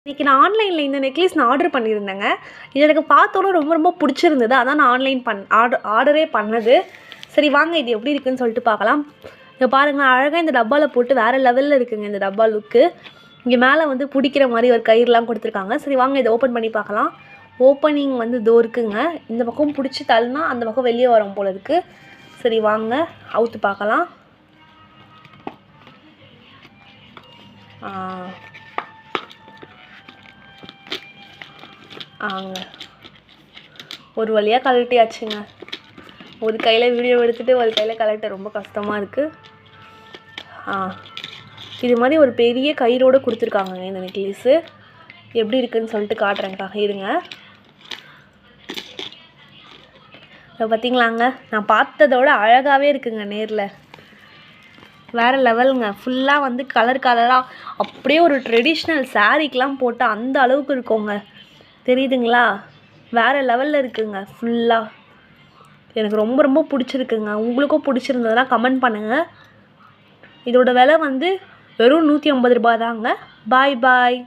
இன்றைக்கி நான் ஆன்லைனில் இந்த நெக்லஸ் நான் ஆர்டர் பண்ணியிருந்தேங்க. இது எனக்கு பார்த்தோன்னே ரொம்ப ரொம்ப பிடிச்சிருந்தது. அதான் நான் ஆன்லைன் ஆர்டரே பண்ணது. சரி வாங்க இது எப்படி இருக்குதுன்னு சொல்லிட்டு பார்க்கலாம். இங்கே பாருங்கள், அழகாக இந்த டப்பாவில் போட்டு வேறு லெவலில் இருக்குங்க இந்த டப்பா லுக்கு. இங்கே மேலே வந்து பிடிக்கிற மாதிரி ஒரு கயிறுலாம் கொடுத்துருக்காங்க. சரி வாங்க இதை ஓப்பன் பண்ணி பார்க்கலாம். ஓப்பனிங் வந்து இதோ இருக்குங்க. இந்த பக்கம் பிடிச்சி தள்ளினா அந்த பக்கம் வெளியே வரும் போல் இருக்குது. சரி வாங்க அவுத்து பார்க்கலாம். ஒரு வழியாக கழட்டியாச்சுங்க. ஒரு கையில் வீடியோ எடுத்துகிட்டு ஒரு கையில் கழட்ட ரொம்ப கஷ்டமாக இருக்குது. இது மாதிரி ஒரு பெரிய கயிறோடு கொடுத்துருக்காங்க இந்த நெக்லஸு. எப்படி இருக்குதுன்னு சொல்லிட்டு காட்டுறேங்க்கா, இருங்க. இப்போ பார்த்தீங்களாங்க, நான் பார்த்ததோட அழகாகவே இருக்குங்க நேரில். வேறு லெவலுங்க. ஃபுல்லாக வந்து கலர் கலராக அப்படியே ஒரு ட்ரெடிஷ்னல் சாரீக்கெலாம் போட்டு அந்த அளவுக்கு இருக்குங்க. தெரியுதுங்களா? வேறு லெவலில் இருக்குங்க ஃபுல்லாக. எனக்கு ரொம்ப ரொம்ப பிடிச்சிருக்குங்க. உங்களுக்கும் பிடிச்சிருந்ததுன்னா கமெண்ட் பண்ணுங்கள். இதோட விலை வந்து வெறும் 150 ரூபா தாங்க. பாய் பாய்.